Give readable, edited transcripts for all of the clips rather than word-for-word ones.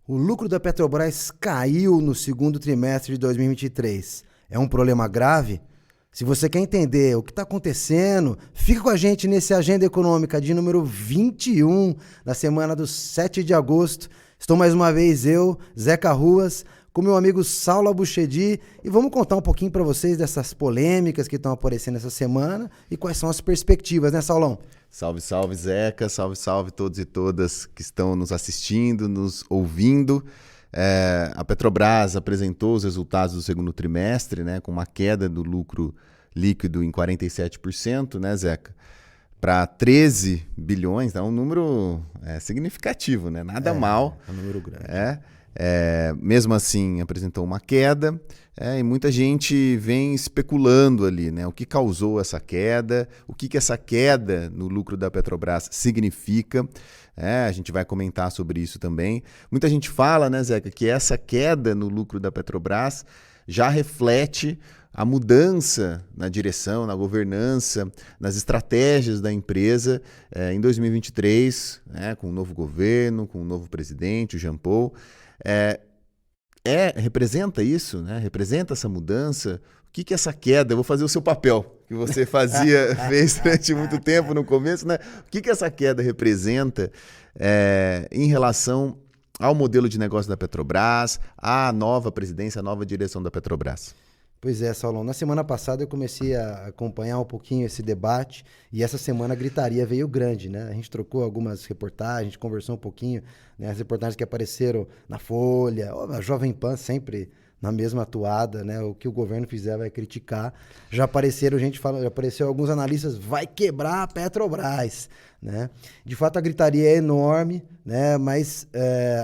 O lucro da Petrobras caiu no segundo trimestre de 2023. É um problema grave? Se você quer entender o que está acontecendo, fica com a gente nesse Agenda Econômica de número 21, da semana do 7 de agosto. Estou mais uma vez eu, Zeca Ruas, com meu amigo Saulo Abuchedi, e vamos contar um pouquinho para vocês dessas polêmicas que estão aparecendo essa semana e quais são as perspectivas, né, Saulão? Salve, salve, Zeca, salve, salve todos e todas que estão nos assistindo, nos ouvindo. A Petrobras apresentou os resultados do segundo trimestre, né, com uma queda do lucro líquido em 47%, né, Zeca? Para 13 bilhões, é um número significativo, né? Nada mal. É um número grande. Mesmo assim, apresentou uma queda e muita gente vem especulando ali, né? O que causou essa queda, o que essa queda no lucro da Petrobras significa. A gente vai comentar sobre isso também. Muita gente fala, né, Zeca, que essa queda no lucro da Petrobras já reflete a mudança na direção, na governança, nas estratégias da empresa em 2023, com um novo governo, com um novo presidente, o Jean Paul. Representa isso, né? Representa essa mudança? O que essa queda, eu vou fazer o seu papel, que você fez durante muito tempo no começo, né? O que essa queda representa em relação ao modelo de negócio da Petrobras, à nova presidência, à nova direção da Petrobras? Pois é, Saulão. Na semana passada eu comecei a acompanhar um pouquinho esse debate e essa semana a gritaria veio grande, né? A gente trocou algumas reportagens, a gente conversou um pouquinho, né? As reportagens que apareceram na Folha, a Jovem Pan sempre na mesma atuada, né? O que o governo fizer vai criticar. Já apareceram já apareceu alguns analistas, vai quebrar a Petrobras, né? De fato a gritaria é enorme, né? Mas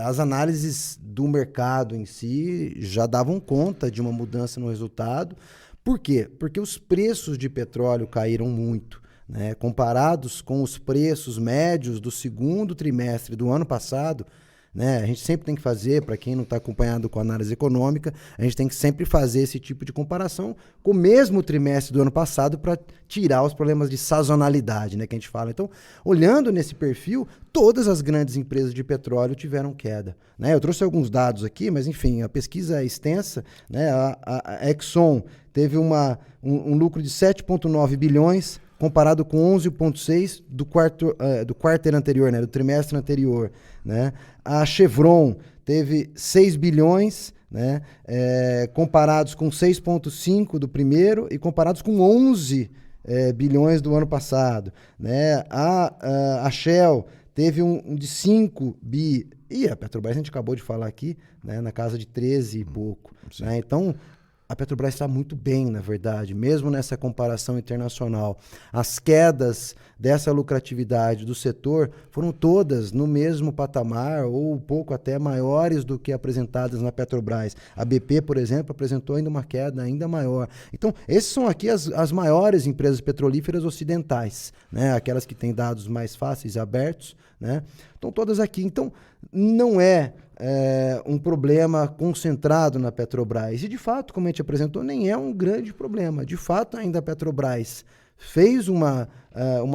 as análises do mercado em si já davam conta de uma mudança no resultado. Por quê? Porque os preços de petróleo caíram muito, né? Comparados com os preços médios do segundo trimestre do ano passado, né? A gente sempre tem que fazer, para quem não está acompanhado com análise econômica, a gente tem que sempre fazer esse tipo de comparação com o mesmo trimestre do ano passado para tirar os problemas de sazonalidade, né, que a gente fala. Então, olhando nesse perfil, todas as grandes empresas de petróleo tiveram queda, né? Eu trouxe alguns dados aqui, mas enfim, a pesquisa é extensa, né? A Exxon teve um lucro de 7,9 bilhões, comparado com 11,6 do quarto anterior, né, do trimestre anterior, né? A Chevron teve 6 bilhões, né, comparados com 6,5 do primeiro e comparados com 11 bilhões do ano passado, né? A Shell teve um de 5 bi, e a Petrobras a gente acabou de falar aqui, né, na casa de 13 e pouco, né? Então a Petrobras está muito bem, na verdade, mesmo nessa comparação internacional. As quedas dessa lucratividade do setor foram todas no mesmo patamar ou um pouco até maiores do que apresentadas na Petrobras. A BP, por exemplo, apresentou ainda uma queda ainda maior. Então, esses são aqui as maiores empresas petrolíferas ocidentais, né? Aquelas que têm dados mais fáceis e abertos, né? Estão todas aqui. Então, não é um problema concentrado na Petrobras. E, de fato, como a gente apresentou, nem é um grande problema. De fato, ainda a Petrobras fez uma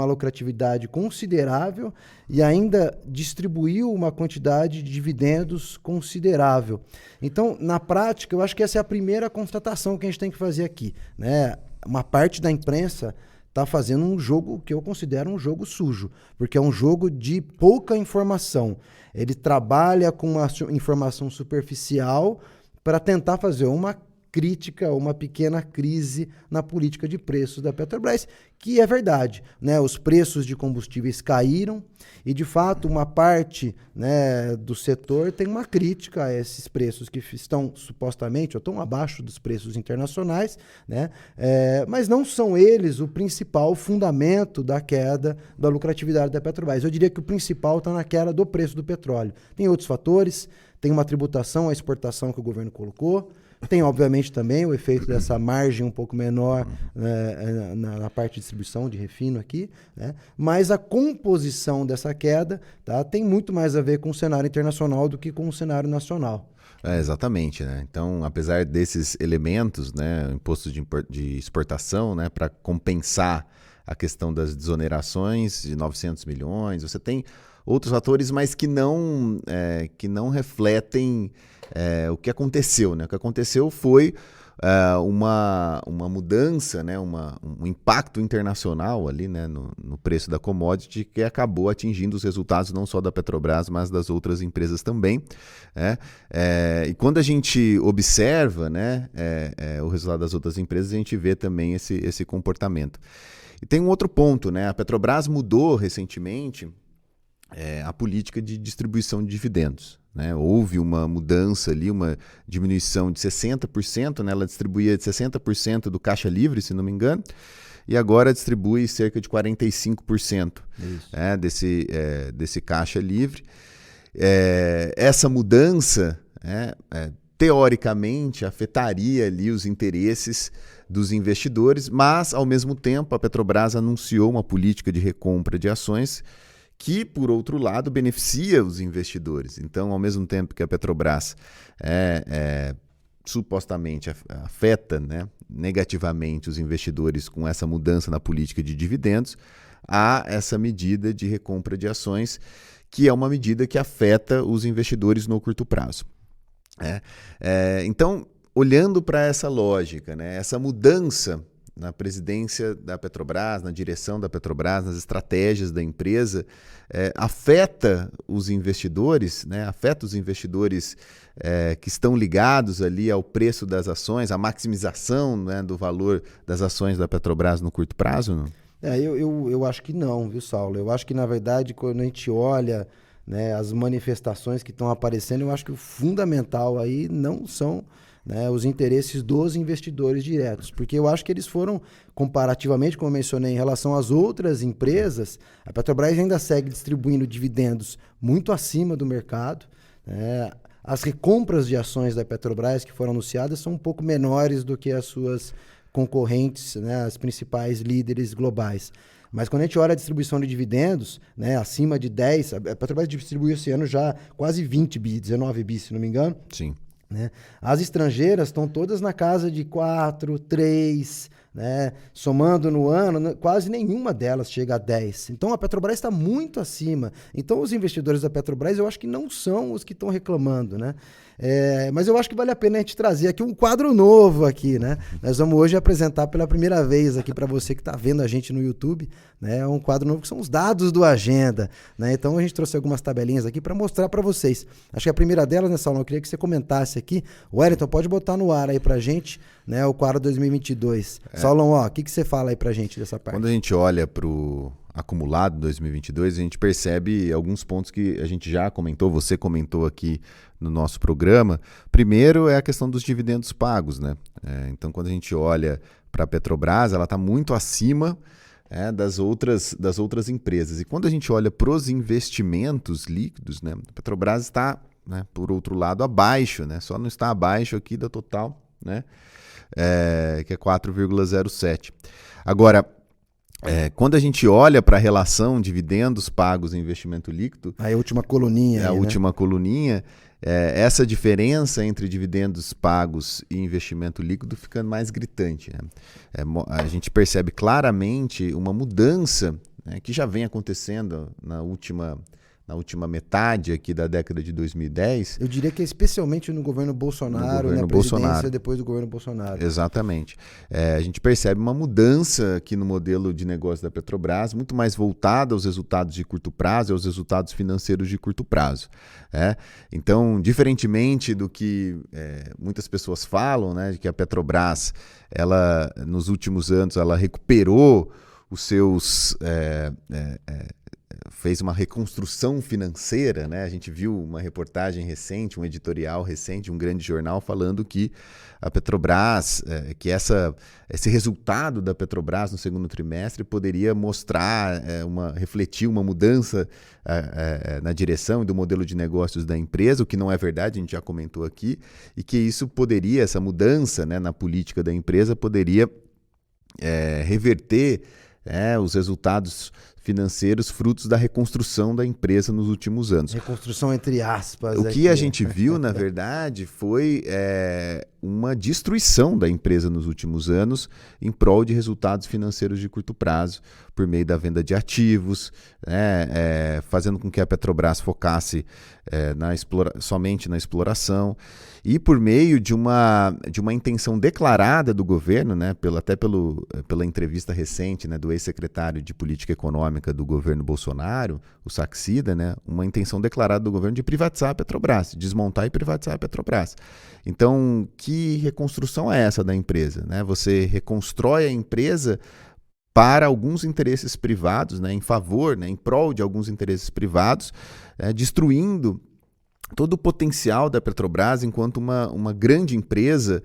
lucratividade considerável e ainda distribuiu uma quantidade de dividendos considerável. Então, na prática, eu acho que essa é a primeira constatação que a gente tem que fazer aqui, né? Uma parte da imprensa está fazendo um jogo que eu considero um jogo sujo, porque é um jogo de pouca informação. Ele trabalha com uma informação superficial para tentar fazer uma crítica, uma pequena crise na política de preços da Petrobras, que é verdade, né? Os preços de combustíveis caíram e, de fato, uma parte, né, do setor tem uma crítica a esses preços que estão supostamente ou estão abaixo dos preços internacionais, né? Mas não são eles o principal fundamento da queda da lucratividade da Petrobras. Eu diria que o principal está na queda do preço do petróleo. Tem outros fatores, tem uma tributação à exportação que o governo colocou, tem, obviamente, também o efeito dessa margem um pouco menor na parte de distribuição de refino aqui, né? Mas a composição dessa queda, tá, tem muito mais a ver com o cenário internacional do que com o cenário nacional. Exatamente, né? Então, apesar desses elementos, né, imposto de exportação, né, para compensar a questão das desonerações de 900 milhões, você tem outros fatores, mas que não refletem o que aconteceu, né? O que aconteceu foi uma mudança, né? Um impacto internacional ali, né? no preço da commodity, que acabou atingindo os resultados não só da Petrobras, mas das outras empresas também. E quando a gente observa, né? O resultado das outras empresas, a gente vê também esse comportamento. E tem um outro ponto, né? A Petrobras mudou recentemente a política de distribuição de dividendos, né? Houve uma mudança ali, uma diminuição de 60%, né? Ela distribuía 60% do caixa livre, se não me engano, e agora distribui cerca de 45% desse caixa livre. Essa mudança, teoricamente, afetaria ali os interesses dos investidores, mas, ao mesmo tempo, a Petrobras anunciou uma política de recompra de ações que, por outro lado, beneficia os investidores. Então, ao mesmo tempo que a Petrobras supostamente afeta, né, negativamente os investidores com essa mudança na política de dividendos, há essa medida de recompra de ações, que é uma medida que afeta os investidores no curto prazo. Então, olhando para essa lógica, né, essa mudança na presidência da Petrobras, na direção da Petrobras, nas estratégias da empresa, afeta os investidores, né? Afeta os investidores que estão ligados ali ao preço das ações, à maximização, né, do valor das ações da Petrobras no curto prazo? Não? Eu acho que não, viu, Saulo? Eu acho que, na verdade, quando a gente olha, né, as manifestações que estão aparecendo, eu acho que o fundamental aí não são, né, os interesses dos investidores diretos, porque eu acho que eles foram, comparativamente, como eu mencionei, em relação às outras empresas, a Petrobras ainda segue distribuindo dividendos muito acima do mercado, né? As recompras de ações da Petrobras que foram anunciadas são um pouco menores do que as suas concorrentes, né, as principais líderes globais. Mas quando a gente olha a distribuição de dividendos, né, acima de 10, a Petrobras distribuiu esse ano já quase 20 bi, 19 bi, se não me engano. Sim. Né? As estrangeiras estão todas na casa de 4, 3, né? Somando no ano, quase nenhuma delas chega a 10. Então a Petrobras está muito acima. Então os investidores da Petrobras eu acho que não são os que estão reclamando, né? Mas eu acho que vale a pena a gente trazer aqui um quadro novo aqui, né? Nós vamos hoje apresentar pela primeira vez aqui para você que está vendo a gente no YouTube, né? Um quadro novo que são os dados do Agenda, né? Então a gente trouxe algumas tabelinhas aqui para mostrar para vocês. Acho que a primeira delas, né, Saulo, eu queria que você comentasse aqui. O Wellington, pode botar no ar aí pra gente, né, o quadro 2022. Saulão, o que você fala aí pra gente dessa parte? Quando a gente olha para o acumulado 2022, a gente percebe alguns pontos que a gente já comentou, você comentou aqui no nosso programa. Primeiro é a questão dos dividendos pagos, né? Então, quando a gente olha para a Petrobras, ela está muito acima das outras empresas. E quando a gente olha para os investimentos líquidos, né, a Petrobras está, né, por outro lado, abaixo, né? Só não está abaixo aqui da total, né? Que é 4,07. Agora, quando a gente olha para a relação dividendos pagos e investimento líquido... A última coluninha. Última coluninha, essa diferença entre dividendos pagos e investimento líquido fica mais gritante, né? A gente percebe claramente uma mudança, né, que já vem acontecendo na última metade aqui da década de 2010. Eu diria que especialmente no governo Bolsonaro, na presidência depois do governo Bolsonaro. Exatamente. A gente percebe uma mudança aqui no modelo de negócio da Petrobras, muito mais voltada aos resultados de curto prazo e aos resultados financeiros de curto prazo. Então, diferentemente do que muitas pessoas falam, né, de que a Petrobras, ela, nos últimos anos, ela recuperou os seus... fez uma reconstrução financeira, né? A gente viu uma reportagem recente, um editorial recente, um grande jornal falando que a Petrobras, que esse resultado da Petrobras no segundo trimestre poderia mostrar, refletir uma mudança na direção e do modelo de negócios da empresa, o que não é verdade, a gente já comentou aqui, e que isso poderia, essa mudança, né, na política da empresa poderia reverter os resultados financeiros frutos da reconstrução da empresa nos últimos anos. Reconstrução entre aspas. O que a gente viu, na verdade, foi uma destruição da empresa nos últimos anos em prol de resultados financeiros de curto prazo, por meio da venda de ativos, fazendo com que a Petrobras focasse somente na exploração, e por meio de uma intenção declarada do governo, né, pela entrevista recente, né, do ex-secretário de Política Econômica do governo Bolsonaro, o Saxida, né, uma intenção declarada do governo de privatizar a Petrobras, desmontar e privatizar a Petrobras. Então, que reconstrução é essa da empresa, né? Você reconstrói a empresa para alguns interesses privados, né, em favor, né, em prol de alguns interesses privados, destruindo todo o potencial da Petrobras enquanto uma grande empresa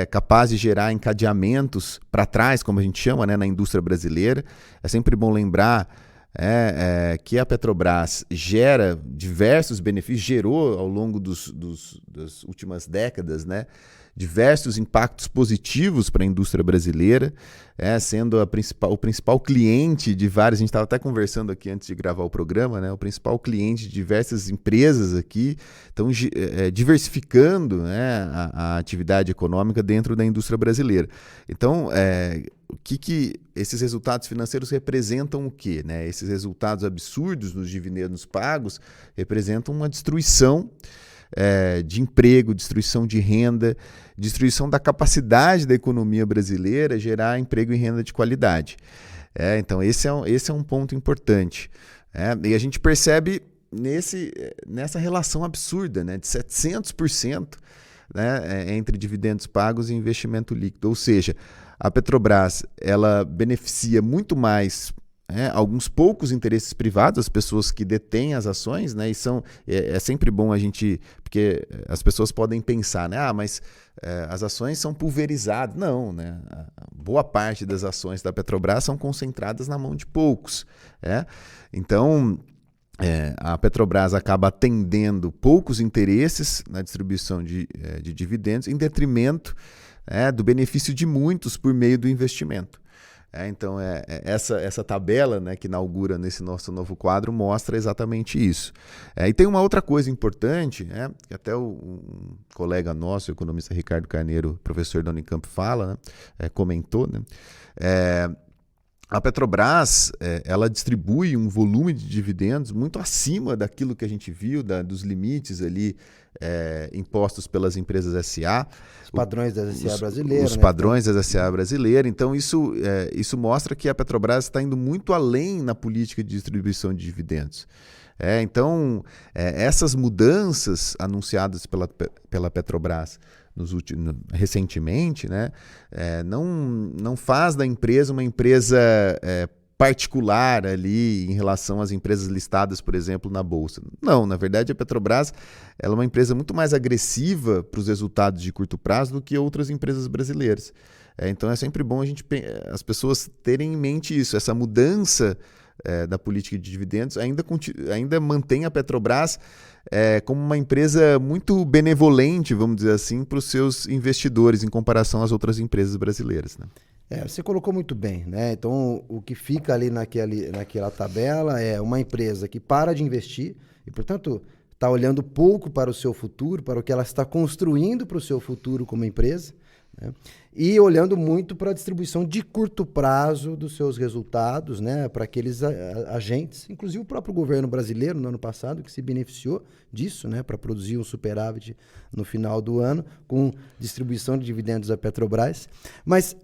capaz de gerar encadeamentos para trás, como a gente chama, né, na indústria brasileira. É sempre bom lembrar que a Petrobras gera diversos benefícios, gerou ao longo das últimas décadas, né, diversos impactos positivos para a indústria brasileira, sendo o principal cliente de vários, a gente estava até conversando aqui antes de gravar o programa, né, o principal cliente de diversas empresas aqui, então diversificando, né, a atividade econômica dentro da indústria brasileira. Então, o que esses resultados financeiros representam o quê? Né? Esses resultados absurdos nos dividendos pagos representam uma destruição de emprego, destruição de renda, destruição da capacidade da economia brasileira gerar emprego e renda de qualidade. Então, esse é um ponto importante. E a gente percebe nessa relação absurda, né, de 700%, né, entre dividendos pagos e investimento líquido. Ou seja, a Petrobras ela beneficia muito mais alguns poucos interesses privados, as pessoas que detêm as ações, né, e é sempre bom a gente, porque as pessoas podem pensar, né, mas as ações são pulverizadas. Não, né, boa parte das ações da Petrobras são concentradas na mão de poucos. Então, a Petrobras acaba atendendo poucos interesses na distribuição de dividendos em detrimento do benefício de muitos por meio do investimento. Então, essa tabela, né, que inaugura nesse nosso novo quadro mostra exatamente isso. E tem uma outra coisa importante, que até um colega nosso, o economista Ricardo Carneiro, professor da Unicamp, fala, né, comentou, né, a Petrobras ela distribui um volume de dividendos muito acima daquilo que a gente viu, dos limites ali impostos pelas empresas SA. Os padrões das SA brasileiras. Os padrões das SA brasileiras. Então, isso mostra que a Petrobras está indo muito além na política de distribuição de dividendos. Então, essas mudanças anunciadas pela Petrobras recentemente, né, não faz da empresa uma empresa particular ali em relação às empresas listadas, por exemplo, na Bolsa. Não, na verdade a Petrobras ela é uma empresa muito mais agressiva para os resultados de curto prazo do que outras empresas brasileiras. Então é sempre bom as pessoas terem em mente isso, essa mudança da política de dividendos ainda mantém a Petrobras como uma empresa muito benevolente, vamos dizer assim, para os seus investidores em comparação às outras empresas brasileiras, né? Você colocou muito bem, né? Então, o que fica ali naquela tabela é uma empresa que para de investir e, portanto, está olhando pouco para o seu futuro, para o que ela está construindo para o seu futuro como empresa, né? E olhando muito para a distribuição de curto prazo dos seus resultados, né? Para aqueles agentes, inclusive o próprio governo brasileiro no ano passado, que se beneficiou disso, né? Para produzir um superávit no final do ano, com distribuição de dividendos da Petrobras. Mas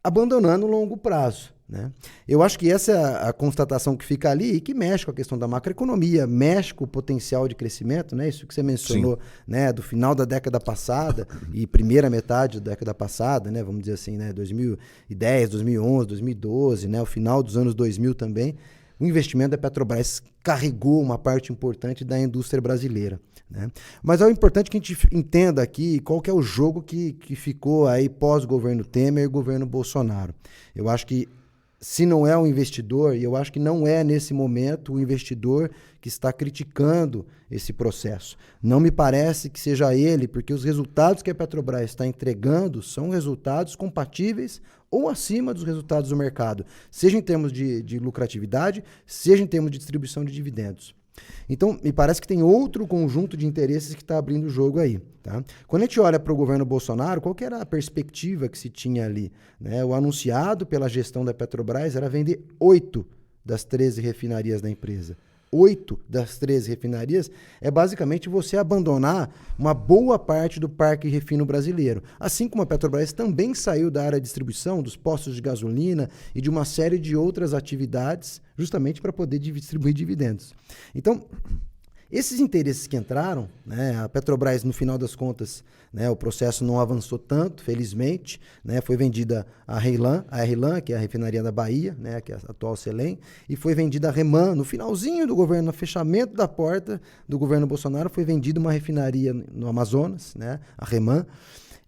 abandonando o longo prazo, né? Eu acho que essa é a constatação que fica ali e que mexe com a questão da macroeconomia, mexe com o potencial de crescimento, né? Isso que você mencionou, né? Do final da década passada e primeira metade da década passada, né? Vamos dizer assim, né? 2010, 2011, 2012, né? O final dos anos 2000 também. O investimento da Petrobras carregou uma parte importante da indústria brasileira, né? Mas é importante que a gente entenda aqui qual que é o jogo que ficou aí pós-governo Temer e governo Bolsonaro. Eu acho que se não é um investidor, e eu acho que não é nesse momento o investidor que está criticando esse processo. Não me parece que seja ele, porque os resultados que a Petrobras está entregando são resultados compatíveis ou acima dos resultados do mercado, seja em termos de lucratividade, seja em termos de distribuição de dividendos. Então, me parece que tem outro conjunto de interesses que está abrindo o jogo aí. Tá? Quando a gente olha para o governo Bolsonaro, qual que era a perspectiva que se tinha ali? Né? O anunciado pela gestão da Petrobras era vender 8 das 13 refinarias da empresa. 8 das 13 refinarias é basicamente você abandonar uma boa parte do parque refino brasileiro. Assim como a Petrobras também saiu da área de distribuição, dos postos de gasolina e de uma série de outras atividades, justamente para poder distribuir dividendos. Então, esses interesses que entraram, né, a Petrobras, no final das contas, né, o processo não avançou tanto, felizmente, né, foi vendida a RLAM, que é a refinaria da Bahia, né, que é a atual Selem, e foi vendida a REMAN, no finalzinho do governo, no fechamento da porta do governo Bolsonaro, foi vendida uma refinaria no Amazonas, né, a REMAN.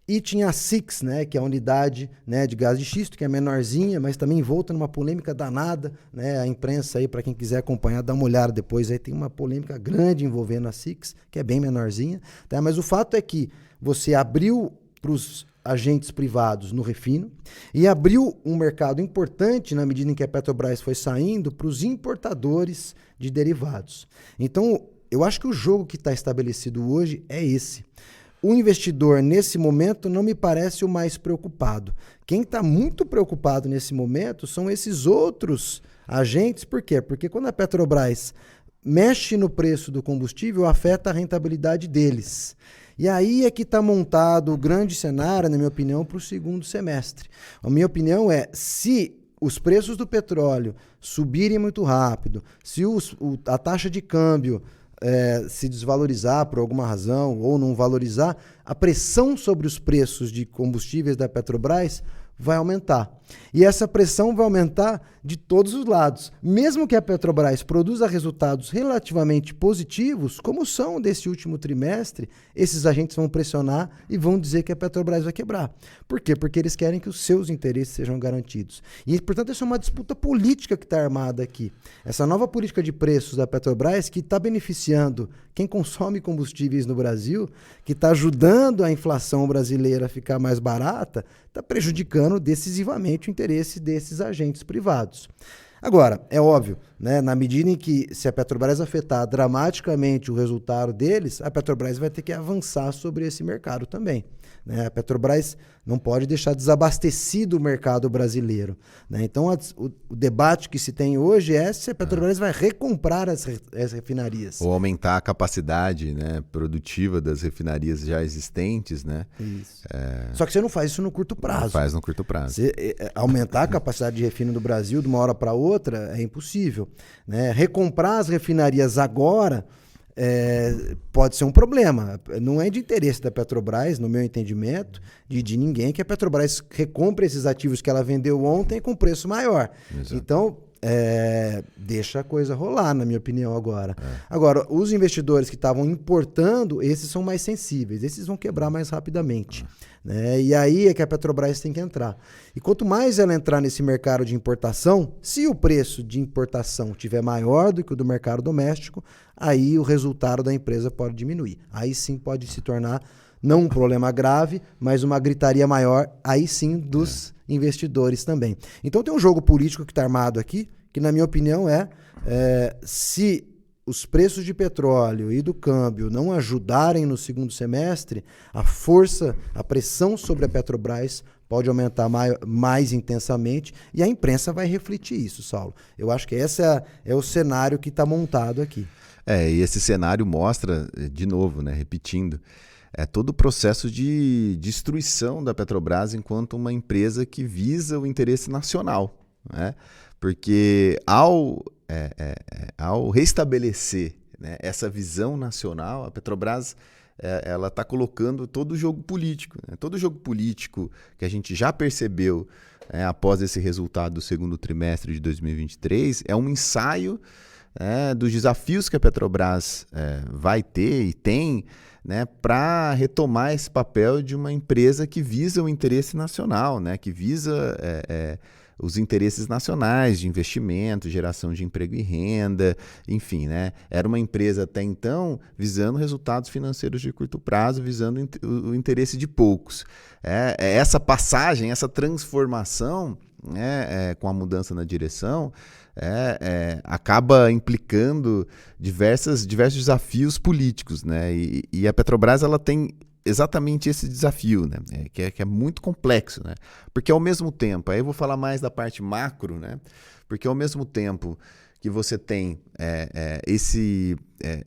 E tinha a SIX, né, que é a unidade, né, de gás de xisto, que é menorzinha, mas também envolta numa polêmica danada. Né, a imprensa aí, para quem quiser acompanhar, dá uma olhada depois. Aí tem uma polêmica grande envolvendo a SIX, que é bem menorzinha. Tá? Mas o fato é que você abriu para os agentes privados no refino e abriu um mercado importante na medida em que a Petrobras foi saindo para os importadores de derivados. Então, eu acho que o jogo que está estabelecido hoje é esse. O investidor, nesse momento, não me parece o mais preocupado. Quem está muito preocupado nesse momento são esses outros agentes. Por quê? Porque quando a Petrobras mexe no preço do combustível, afeta a rentabilidade deles. E aí é que está montado o grande cenário, na minha opinião, para o segundo semestre. A minha opinião é, se os preços do petróleo subirem muito rápido, se a taxa de câmbio se desvalorizar por alguma razão ou não valorizar, a pressão sobre os preços de combustíveis da Petrobras vai aumentar. E essa pressão vai aumentar de todos os lados. Mesmo que a Petrobras produza resultados relativamente positivos, como são desse último trimestre, esses agentes vão pressionar e vão dizer que a Petrobras vai quebrar. Por quê? Porque eles querem que os seus interesses sejam garantidos. E, portanto, essa é uma disputa política que está armada aqui. Essa nova política de preços da Petrobras, que está beneficiando quem consome combustíveis no Brasil, que está ajudando a inflação brasileira a ficar mais barata, está prejudicando decisivamente o interesse desses agentes privados. Agora, é óbvio, né, na medida em que se a Petrobras afetar dramaticamente o resultado deles, a Petrobras vai ter que avançar sobre esse mercado também. Né? A Petrobras não pode deixar desabastecido o mercado brasileiro. Né? Então, o debate que se tem hoje é se a Petrobras vai recomprar as refinarias. Ou aumentar a capacidade, né, produtiva das refinarias já existentes. Né? Isso. Só que você não faz isso no curto prazo. Não faz no curto prazo. Você, aumentar a capacidade de refino do Brasil de uma hora para outra é impossível. Né? Recomprar as refinarias agora pode ser um problema. Não é de interesse da Petrobras, no meu entendimento, de ninguém, que a Petrobras recompre esses ativos que ela vendeu ontem com preço maior. Exato. Então, deixa a coisa rolar, na minha opinião, agora. Agora, os investidores que estavam importando, esses são mais sensíveis, esses vão quebrar mais rapidamente. Né? E aí é que a Petrobras tem que entrar. E quanto mais ela entrar nesse mercado de importação, se o preço de importação tiver maior do que o do mercado doméstico, aí o resultado da empresa pode diminuir. Aí sim pode se tornar não um problema grave, mas uma gritaria maior, aí sim, dos investidores também. Então tem um jogo político que está armado aqui, que na minha opinião se os preços de petróleo e do câmbio não ajudarem no segundo semestre, a força, a pressão sobre a Petrobras pode aumentar mais intensamente e a imprensa vai refletir isso, Saulo. Eu acho que esse é o cenário que está montado aqui. E esse cenário mostra, de novo, né, repetindo, todo o processo de destruição da Petrobras enquanto uma empresa que visa o interesse nacional. Né? Porque ao restabelecer, né, essa visão nacional, a Petrobras ela está colocando todo o jogo político. Né? Todo o jogo político que a gente já percebeu após esse resultado do segundo trimestre de 2023 é um ensaio dos desafios que a Petrobras vai ter e tem, né, para retomar esse papel de uma empresa que visa o interesse nacional, né, que visa os interesses nacionais de investimento, geração de emprego e renda, enfim, né? Era uma empresa até então visando resultados financeiros de curto prazo, visando o interesse de poucos. Essa passagem, essa transformação, né, com a mudança na direção, acaba implicando diversos desafios políticos, né? E a Petrobras ela tem exatamente esse desafio, né? Que é muito complexo, né? Porque ao mesmo tempo, aí eu vou falar mais da parte macro, né? Porque ao mesmo tempo que você tem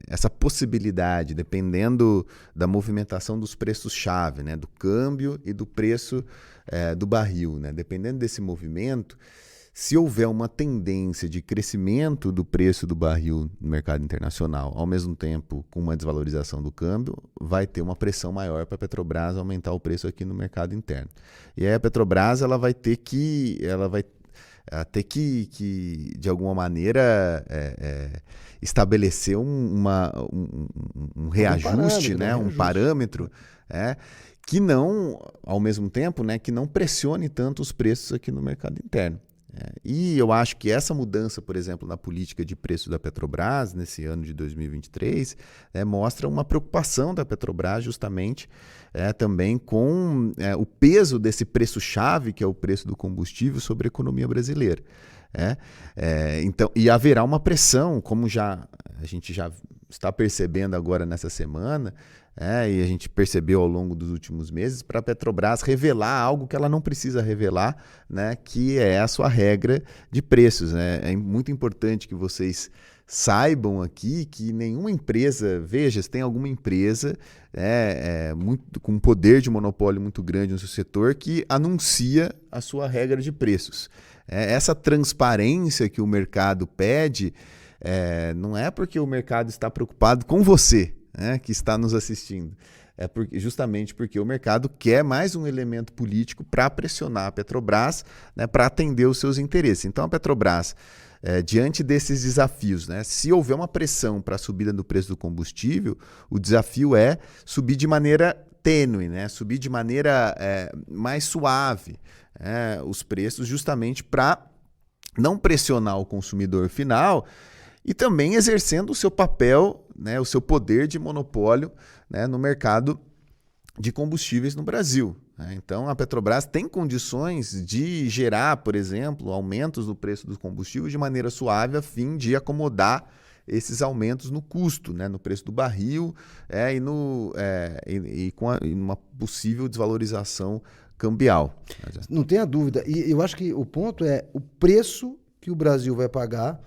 essa possibilidade, dependendo da movimentação dos preços-chave, né? Do câmbio e do preço do barril, né? Dependendo desse movimento, se houver uma tendência de crescimento do preço do barril no mercado internacional, ao mesmo tempo com uma desvalorização do câmbio, vai ter uma pressão maior para a Petrobras aumentar o preço aqui no mercado interno. E aí a Petrobras ela vai ter que de alguma maneira, estabelecer um reajuste, né? Um parâmetro, que não, ao mesmo tempo, né? Que não pressione tanto os preços aqui no mercado interno. E eu acho que essa mudança, por exemplo, na política de preço da Petrobras, nesse ano de 2023, mostra uma preocupação da Petrobras justamente também com o peso desse preço-chave, que é o preço do combustível, sobre a economia brasileira. Então, e haverá uma pressão, como a gente já está percebendo agora nessa semana, e a gente percebeu ao longo dos últimos meses, para a Petrobras revelar algo que ela não precisa revelar, né, que é a sua regra de preços. Né? É muito importante que vocês saibam aqui que nenhuma empresa, veja, se tem alguma empresa com um poder de monopólio muito grande no seu setor que anuncia a sua regra de preços. Essa transparência que o mercado pede não é porque o mercado está preocupado com você, que está nos assistindo. Justamente porque o mercado quer mais um elemento político para pressionar a Petrobras, né, para atender os seus interesses. Então a Petrobras, diante desses desafios, né, se houver uma pressão para a subida do preço do combustível, o desafio é subir de maneira tênue, né, subir de maneira mais suave os preços, justamente para não pressionar o consumidor final e também exercendo o seu papel, né, o seu poder de monopólio, né, no mercado de combustíveis no Brasil. Né? Então, a Petrobras tem condições de gerar, por exemplo, aumentos no preço dos combustíveis de maneira suave, a fim de acomodar esses aumentos no custo, né, no preço do barril e com uma possível desvalorização cambial. Não tenha dúvida. E eu acho que o ponto é o preço que o Brasil vai pagar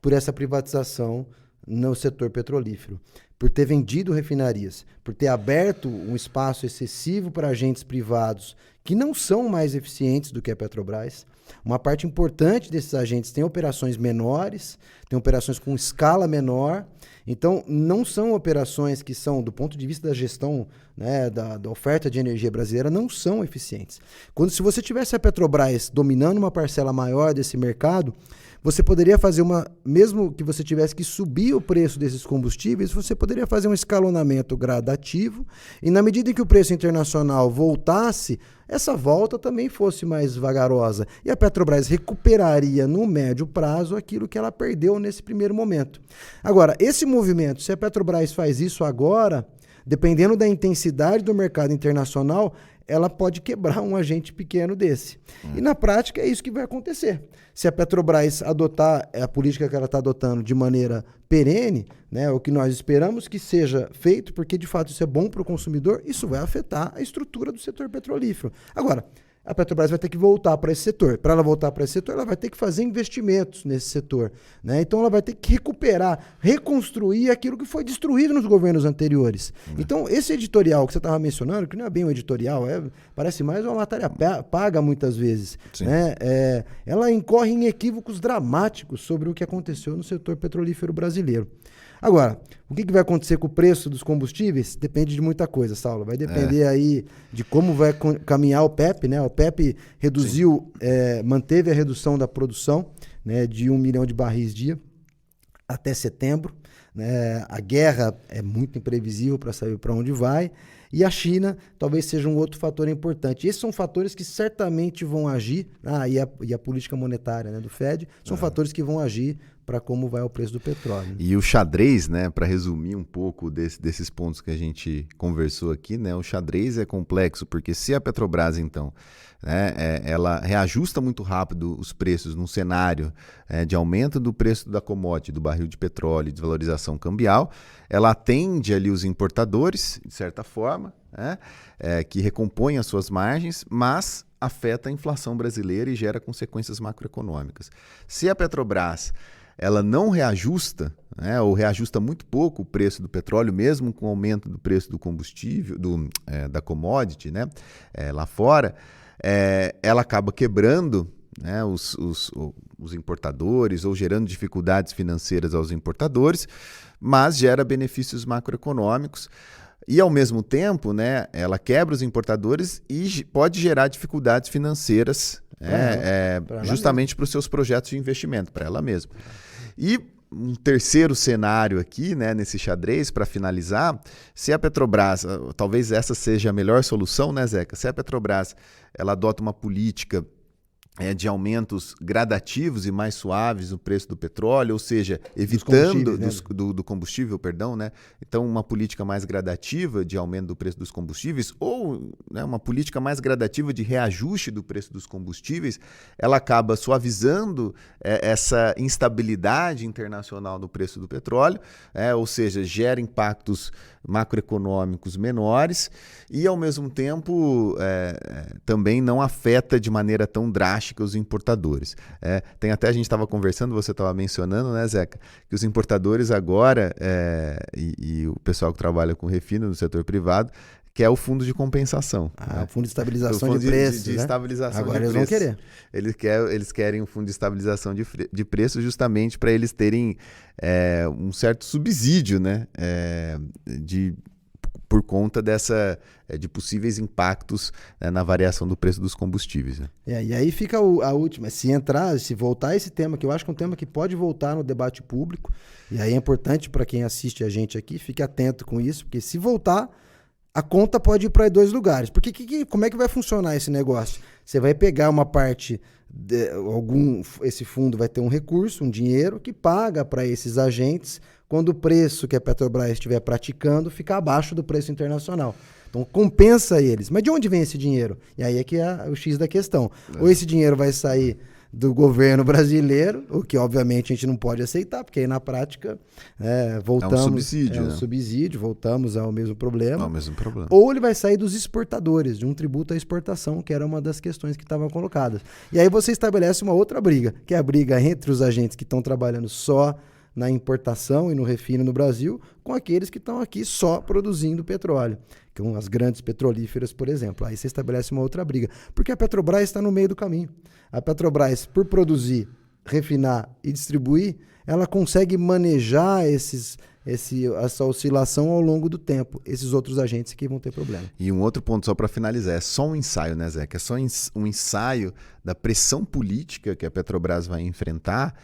por essa privatização no setor petrolífero, por ter vendido refinarias, por ter aberto um espaço excessivo para agentes privados que não são mais eficientes do que a Petrobras. Uma parte importante desses agentes tem operações menores, tem operações com escala menor, então não são operações que são, do ponto de vista da gestão, né, da oferta de energia brasileira, não são eficientes. Se você tivesse a Petrobras dominando uma parcela maior desse mercado, você poderia fazer mesmo que você tivesse que subir o preço desses combustíveis, você poderia fazer um escalonamento gradativo e na medida em que o preço internacional voltasse, essa volta também fosse mais vagarosa e a Petrobras recuperaria no médio prazo aquilo que ela perdeu nesse primeiro momento. Agora, esse movimento, se a Petrobras faz isso agora, dependendo da intensidade do mercado internacional, ela pode quebrar um agente pequeno desse. E na prática é isso que vai acontecer. Se a Petrobras adotar a política que ela está adotando de maneira perene, né, o que nós esperamos que seja feito, porque de fato isso é bom para o consumidor, isso vai afetar a estrutura do setor petrolífero. Agora, a Petrobras vai ter que voltar para esse setor. Para ela voltar para esse setor, ela vai ter que fazer investimentos nesse setor. Né? Então, ela vai ter que recuperar, reconstruir aquilo que foi destruído nos governos anteriores. Então, esse editorial que você estava mencionando, que não é bem um editorial, parece mais uma matéria paga muitas vezes. Né? Ela incorre em equívocos dramáticos sobre o que aconteceu no setor petrolífero brasileiro. Agora, o que vai acontecer com o preço dos combustíveis? Depende de muita coisa, Saulo. Vai depender aí de como vai caminhar o PEP, né? O PEP reduziu, manteve a redução da produção, né, de 1 milhão de barris dia até setembro. Né? A guerra é muito imprevisível para saber para onde vai. E a China talvez seja um outro fator importante. Esses são fatores que certamente vão agir, e a política monetária, né, do Fed, são fatores que vão agir para como vai o preço do petróleo. E o xadrez, né, para resumir um pouco desses pontos que a gente conversou aqui, né, o xadrez é complexo, porque se a Petrobras, então, né, ela reajusta muito rápido os preços num cenário de aumento do preço da commodity, do barril de petróleo, desvalorização cambial, ela atende ali os importadores, de certa forma, né, que recompõem as suas margens, mas afeta a inflação brasileira e gera consequências macroeconômicas. Se a Petrobras ela não reajusta, né, ou reajusta muito pouco o preço do petróleo, mesmo com o aumento do preço do combustível, da commodity, né, lá fora, ela acaba quebrando, né, os importadores ou gerando dificuldades financeiras aos importadores, mas gera benefícios macroeconômicos. E, ao mesmo tempo, né, ela quebra os importadores e pode gerar dificuldades financeiras justamente para os seus projetos de investimento, para ela mesma. E um terceiro cenário aqui, né, nesse xadrez, para finalizar, se a Petrobras, talvez essa seja a melhor solução, né, Zeca? Se a Petrobras ela adota uma política de aumentos gradativos e mais suaves no preço do petróleo, ou seja, evitando do combustível, perdão, né? Então, uma política mais gradativa de aumento do preço dos combustíveis ou, né, uma política mais gradativa de reajuste do preço dos combustíveis, ela acaba suavizando essa instabilidade internacional do preço do petróleo, ou seja, gera impactos macroeconômicos menores e, ao mesmo tempo, também não afeta de maneira tão drástica os importadores. Tem até, a gente estava conversando, você estava mencionando, né, Zeca, que os importadores agora, e o pessoal que trabalha com refino no setor privado, que é o fundo de compensação. Né? O fundo de estabilização de preços. De estabilização agora de eles preços. vão querer. Eles querem um fundo de estabilização de preços justamente para eles terem um certo subsídio, né, por conta de possíveis impactos, né, na variação do preço dos combustíveis. Né? E aí fica a última, se voltar esse tema, que eu acho que é um tema que pode voltar no debate público, e aí é importante para quem assiste a gente aqui, fique atento com isso, porque se voltar, a conta pode ir para 2 lugares. Porque como é que vai funcionar esse negócio? Você vai pegar uma parte, esse fundo vai ter um recurso, um dinheiro, que paga para esses agentes quando o preço que a Petrobras estiver praticando fica abaixo do preço internacional. Então, compensa eles. Mas de onde vem esse dinheiro? E aí é que é o X da questão. Ou esse dinheiro vai sair do governo brasileiro, o que obviamente a gente não pode aceitar, porque aí na prática voltamos... É um subsídio. É um subsídio, voltamos ao mesmo problema. Ao mesmo problema. Ou ele vai sair dos exportadores, de um tributo à exportação, que era uma das questões que estavam colocadas. E aí você estabelece uma outra briga, que é a briga entre os agentes que estão trabalhando só na importação e no refino no Brasil, com aqueles que estão aqui só produzindo petróleo, com as grandes petrolíferas, por exemplo. Aí você estabelece uma outra briga, porque a Petrobras está no meio do caminho. A Petrobras, por produzir, refinar e distribuir, ela consegue manejar essa oscilação ao longo do tempo. Esses outros agentes que vão ter problema. E um outro ponto só para finalizar, é só um ensaio, né, Zé? Que é só um ensaio da pressão política que a Petrobras vai enfrentar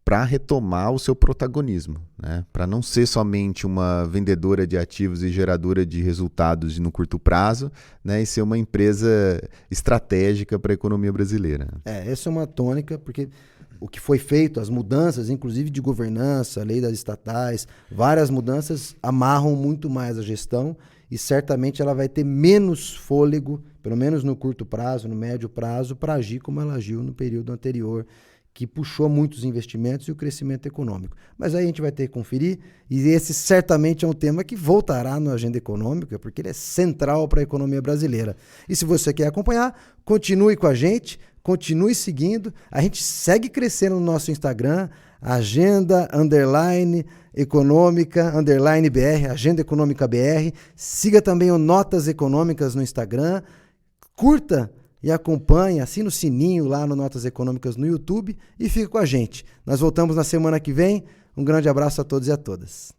para retomar o seu protagonismo, né? Para não ser somente uma vendedora de ativos e geradora de resultados no curto prazo, né? E ser uma empresa estratégica para a economia brasileira. Essa é uma tônica, porque o que foi feito, as mudanças, inclusive de governança, lei das estatais, várias mudanças amarram muito mais a gestão e certamente ela vai ter menos fôlego, pelo menos no curto prazo, no médio prazo, para agir como ela agiu no período anterior, que puxou muitos investimentos e o crescimento econômico. Mas aí a gente vai ter que conferir, e esse certamente é um tema que voltará na agenda econômica, porque ele é central para a economia brasileira. E se você quer acompanhar, continue com a gente, continue seguindo. A gente segue crescendo no nosso Instagram, agenda_econômica_BR, Agenda Econômica BR. Siga também o Notas Econômicas no Instagram. Curta e acompanhe, assina o sininho lá no Notas Econômicas no YouTube e fique com a gente. Nós voltamos na semana que vem. Um grande abraço a todos e a todas.